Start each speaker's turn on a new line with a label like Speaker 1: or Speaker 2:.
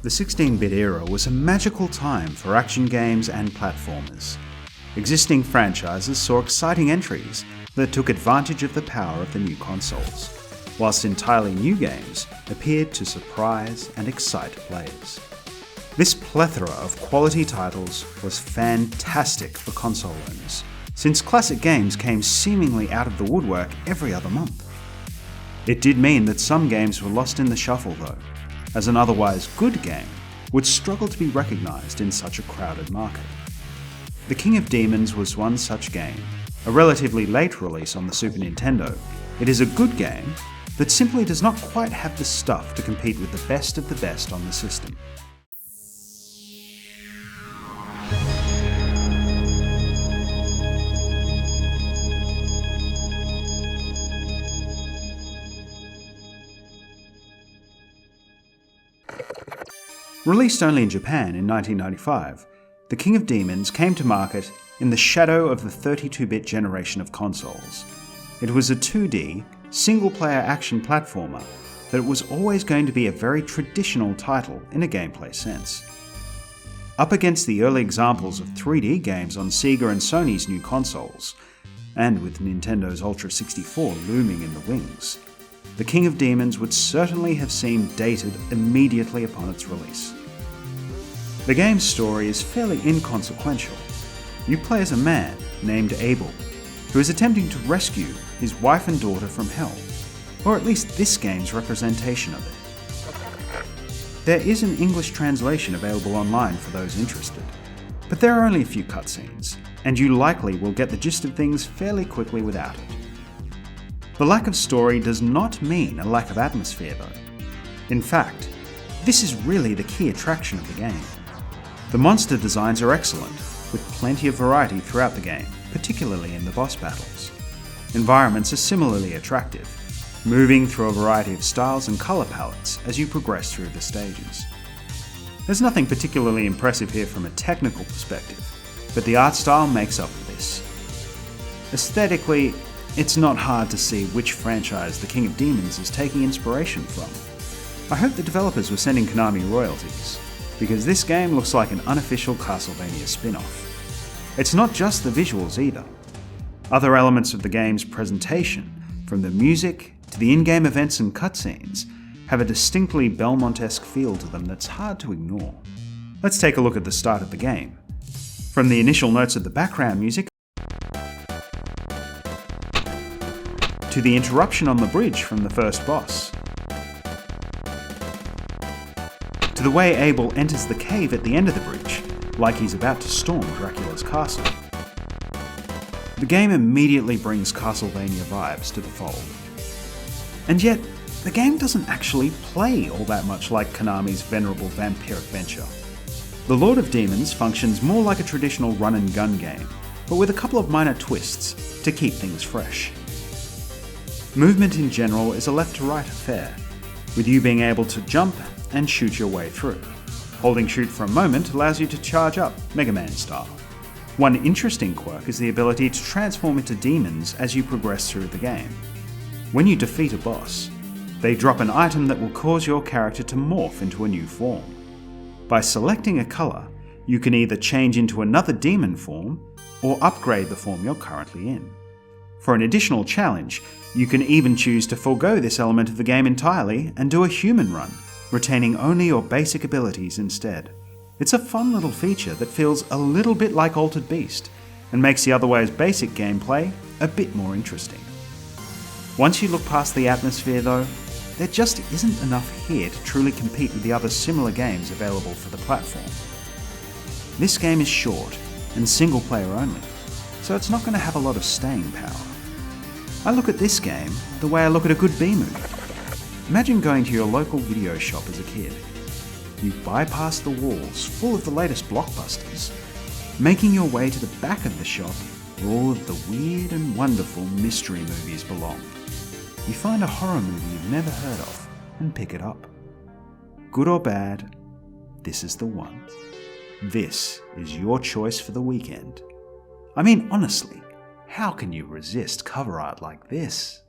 Speaker 1: The 16-bit era was a magical time for action games and platformers. Existing franchises saw exciting entries that took advantage of the power of the new consoles, whilst entirely new games appeared to surprise and excite players. This plethora of quality titles was fantastic for console owners, since classic games came seemingly out of the woodwork every other month. It did mean that some games were lost in the shuffle though, as an otherwise good game would struggle to be recognised in such a crowded market. The King of Demons was one such game, a relatively late release on the Super Nintendo. It is a good game that simply does not quite have the stuff to compete with the best of the best on the system. Released only in Japan in 1995, The King of Demons came to market in the shadow of the 32-bit generation of consoles. It was a 2D, single-player action platformer that was always going to be a very traditional title in a gameplay sense. Up against the early examples of 3D games on Sega and Sony's new consoles, and with Nintendo's Ultra 64 looming in the wings, The King of Demons would certainly have seemed dated immediately upon its release. The game's story is fairly inconsequential. You play as a man named Abel, who is attempting to rescue his wife and daughter from hell, or at least this game's representation of it. There is an English translation available online for those interested, but there are only a few cutscenes, and you likely will get the gist of things fairly quickly without it. The lack of story does not mean a lack of atmosphere though. In fact, this is really the key attraction of the game. The monster designs are excellent, with plenty of variety throughout the game, particularly in the boss battles. Environments are similarly attractive, moving through a variety of styles and colour palettes as you progress through the stages. There's nothing particularly impressive here from a technical perspective, but the art style makes up for this. Aesthetically, it's not hard to see which franchise The King of Demons is taking inspiration from. I hope the developers were sending Konami royalties, because this game looks like an unofficial Castlevania spin-off. It's not just the visuals either. Other elements of the game's presentation, from the music to the in-game events and cutscenes, have a distinctly Belmont-esque feel to them that's hard to ignore. Let's take a look at the start of the game. From the initial notes of the background music to the interruption on the bridge from the first boss, to the way Abel enters the cave at the end of the bridge, like he's about to storm Dracula's castle. The game immediately brings Castlevania vibes to the fold. And yet, the game doesn't actually play all that much like Konami's venerable vampiric venture. The Lord of Demons functions more like a traditional run-and-gun game, but with a couple of minor twists to keep things fresh. Movement in general is a left-to-right affair, with you being able to jump and shoot your way through. Holding shoot for a moment allows you to charge up, Mega Man style. One interesting quirk is the ability to transform into demons as you progress through the game. When you defeat a boss, they drop an item that will cause your character to morph into a new form. By selecting a colour, you can either change into another demon form or upgrade the form you're currently in. For an additional challenge, you can even choose to forego this element of the game entirely and do a human run, retaining only your basic abilities instead. It's a fun little feature that feels a little bit like Altered Beast, and makes the otherwise basic gameplay a bit more interesting. Once you look past the atmosphere though, there just isn't enough here to truly compete with the other similar games available for the platform. This game is short and single player only, so it's not going to have a lot of staying power. I look at this game the way I look at a good B-movie. Imagine going to your local video shop as a kid. You bypass the walls full of the latest blockbusters, making your way to the back of the shop where all of the weird and wonderful mystery movies belong. You find a horror movie you've never heard of and pick it up. Good or bad, this is the one. This is your choice for the weekend. I mean, honestly, how can you resist cover art like this?